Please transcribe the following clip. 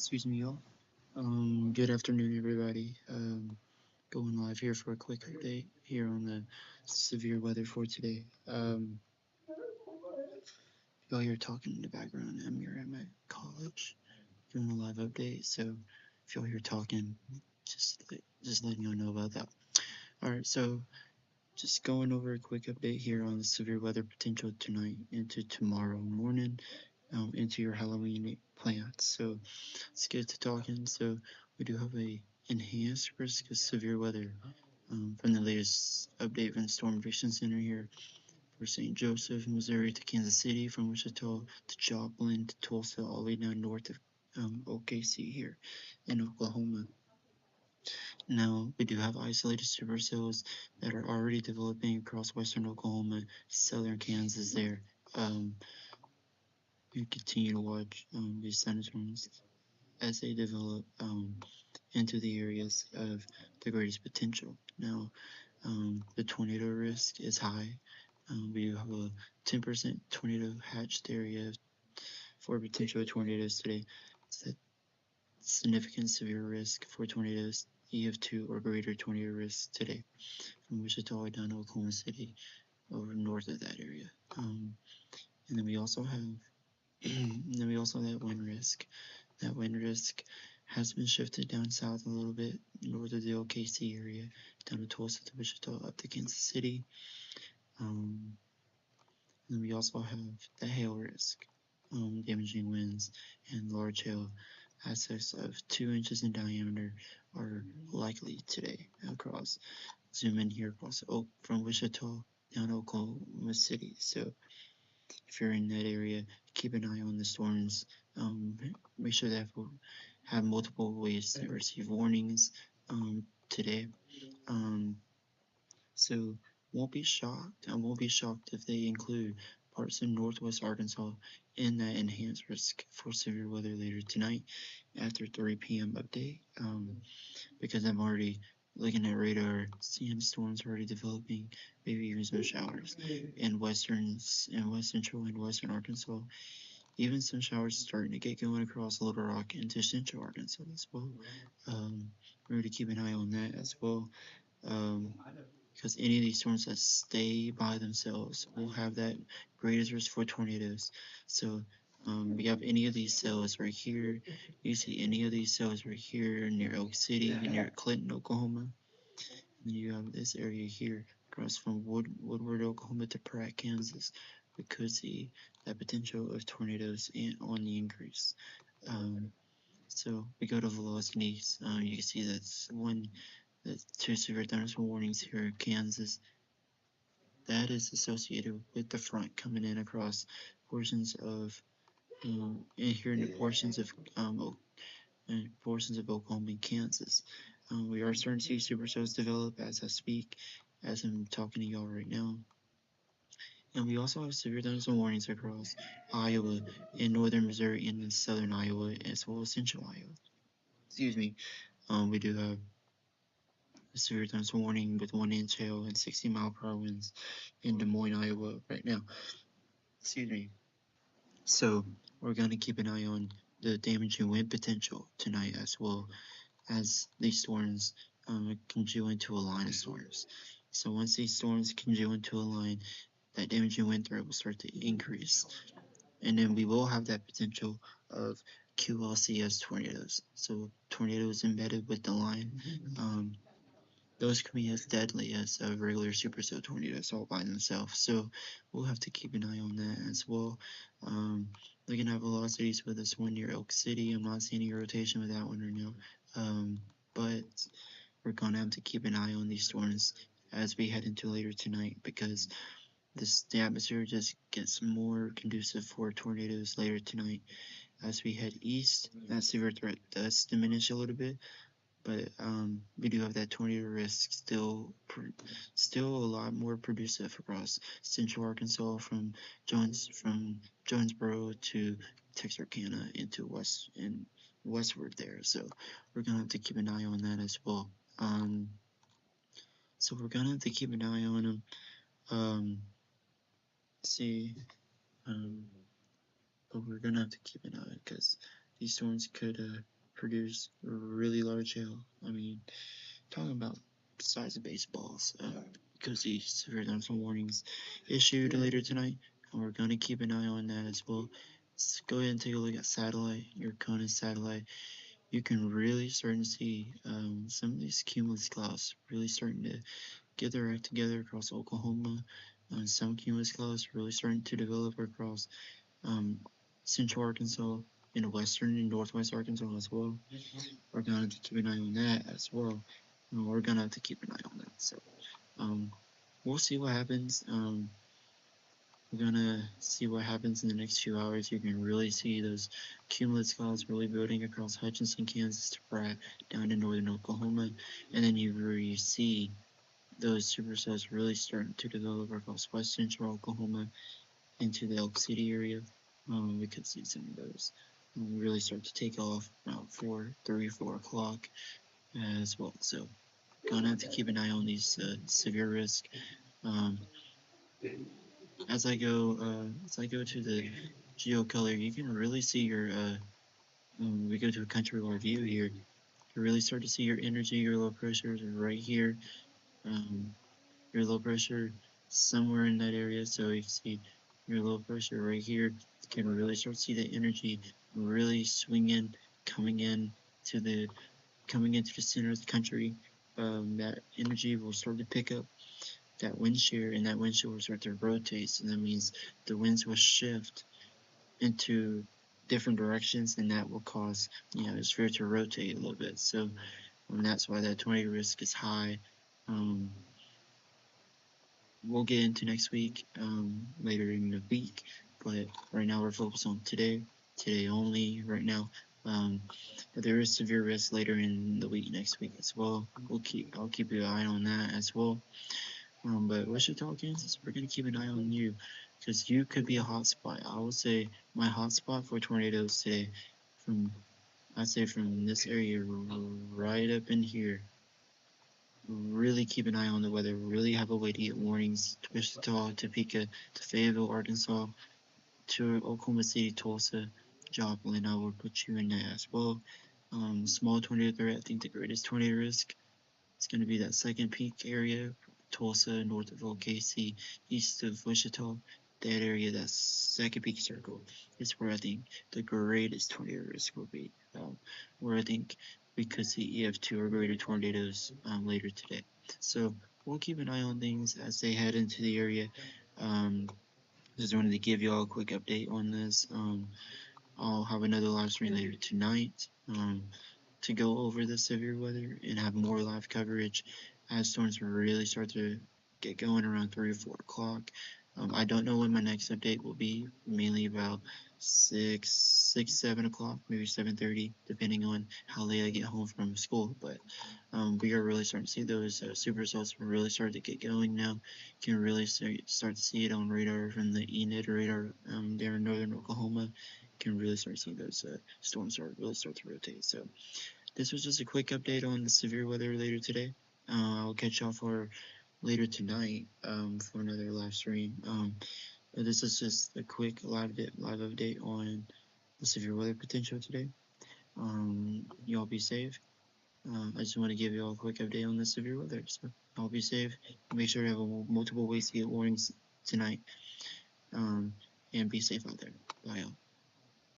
Excuse me, y'all. Good afternoon, everybody. Going live here for a quick update here on the severe weather for today. Y'all hear talking in the background. I'm here at my college doing a live update. So if y'all hear talking, just letting y'all know about that. All right. So just going over a quick update here on the severe weather potential tonight into tomorrow morning, into your Halloween plans. So let's get to talking. So we do have a enhanced risk of severe weather from the latest update from the Storm Prediction Center here for St. Joseph, Missouri to Kansas City, from Wichita to Joplin to Tulsa, all the way down north of OKC here in Oklahoma. Now, we do have isolated supercells that are already developing across western Oklahoma, southern Kansas there. We continue to watch these thunderstorms as they develop into the areas of the greatest potential. Now, the tornado risk is high. We have a 10% tornado hatched area for potential tornadoes today. It's a significant severe risk for tornadoes, EF2 or greater tornado risk today, from Wichita down to Oklahoma City over north of that area. And then we also have that wind risk. That wind risk has been shifted down south a little bit, north of the OKC area, down to Tulsa to Wichita, up to Kansas City. And then we also have the hail risk, damaging winds and large hail. Assets of 2 inches in diameter are likely today across. Zoom in here across from Wichita down to Oklahoma City. So if you're in that area, keep an eye on the storms. Make sure that you have multiple ways to receive warnings today. So won't be shocked. I won't be shocked if they include parts of northwest Arkansas in that enhanced risk for severe weather later tonight after 3 p.m. update. Because I'm already looking at radar, seeing storms already developing, maybe even some showers in west central and western Arkansas. Even some showers starting to get going across Little Rock into central Arkansas as well. We're to keep an eye on that as well. Because any of these storms that stay by themselves will have that greatest risk for tornadoes. So we have any of these cells right here. You see any of these cells right here near Elk City, near Clinton, Oklahoma. And you have this area here across from Woodward, Oklahoma to Pratt, Kansas. We could see that potential of tornadoes on the increase. So we go to velocities. You can see that's the 2 severe thunderstorm warnings here in Kansas. That is associated with the front coming in across portions of here in the portions of Oklahoma and Kansas. We are starting to see supercells develop as I speak, as I'm talking to y'all right now. And we also have severe thunderstorm warnings across Iowa and northern Missouri and in southern Iowa as well as central Iowa. Excuse me. We do have a severe thunderstorm warning with 1 inch hail and 60-mile-per-hour winds in Des Moines, Iowa right now. Excuse me. So we're going to keep an eye on the damaging wind potential tonight as well as these storms congeal into a line of storms. So once these storms congeal into a line, that damaging wind threat will start to increase. And then we will have that potential of QLCS tornadoes. So tornadoes embedded with the line. Those can be as deadly as a regular supercell tornadoes all by themselves. So we'll have to keep an eye on that as well. Looking at velocities for this one near Elk City, I'm not seeing any rotation with that one right now. But we're going to have to keep an eye on these storms as we head into later tonight because the atmosphere just gets more conducive for tornadoes later tonight. As we head east, that severe threat does diminish a little bit, but we do have that tornado risk still a lot more producive across central Arkansas from Jonesboro to Texarkana into westward there. So we're gonna have to keep an eye on that as well. So we're gonna have to keep an eye on them. But we're gonna have to keep an eye because these storms could produce really large hail. I mean, talking about the size of baseballs, because the severe thunderstorm warnings issued later tonight, and we're going to keep an eye on that as well. Let's go ahead and take a look at satellite, your Kona satellite. You can really start to see some of these cumulus clouds really starting to get their act together across Oklahoma. Some cumulus clouds really starting to develop across central Arkansas and western and northwest Arkansas as well. We're gonna have to keep an eye on that as well. We're gonna have to keep an eye on that. So we'll see what happens. We're gonna see what happens in the next few hours. You can really see those cumulus clouds really building across Hutchinson, Kansas to Pratt down to northern Oklahoma, and then you see those supercells really starting to develop across west central Oklahoma into the Elk City area. We could see some of those really start to take off around 4 o'clock as well. So gonna have to keep an eye on these severe risk. As I go to the geocolor, you can really see your we go to a countrywide view here. You really start to see your energy, your low pressure is right here. Your low pressure somewhere in that area. So you can see your low pressure right here. You can really start to see the energy really swinging, coming into the center of the country. That energy will start to pick up that wind shear, and that wind shear will start to rotate. So that means the winds will shift into different directions, and that will cause the sphere to rotate a little bit. So that's why that tornado risk is high. We'll get into next week later in the week, but right now we're focused on today only right now. But there is severe risk later in the week next week as well. I'll keep an eye on that as well. But Wichita, Kansas, we're gonna keep an eye on you because you could be a hotspot. I will say my hotspot for tornadoes today, I'd say from this area right up in here. Really keep an eye on the weather. Really have a way to get warnings to Wichita, Topeka, to Fayetteville, Arkansas, to Oklahoma City, Tulsa, Joplin. I will put you in there as well. Small tornado threat. I think the greatest tornado risk is going to be that second peak area, Tulsa, north of OKC, east of Wichita. That area, that second peak circle, is where I think the greatest tornado risk will be. Where I think we could see EF2 or greater tornadoes later today. So we'll keep an eye on things as they head into the area. Just wanted to give y'all a quick update on this. I'll have another live stream later tonight to go over the severe weather and have more live coverage as storms really start to get going around 3 or 4 o'clock. I don't know when my next update will be, mainly about 7 o'clock, maybe 7:30, depending on how late I get home from school. But we are really starting to see those supercells really start to get going now. You can really start to see it on radar from the ENID radar there in northern Oklahoma. You can really start seeing those storms really start to rotate. So this was just a quick update on the severe weather later today. I'll catch y'all for later tonight for another live stream. This is just a quick live update on the severe weather potential today. Y'all be safe. I just want to give y'all a quick update on the severe weather. So y'all be safe. Make sure to have multiple ways to get warnings tonight. And be safe out there. Bye, y'all.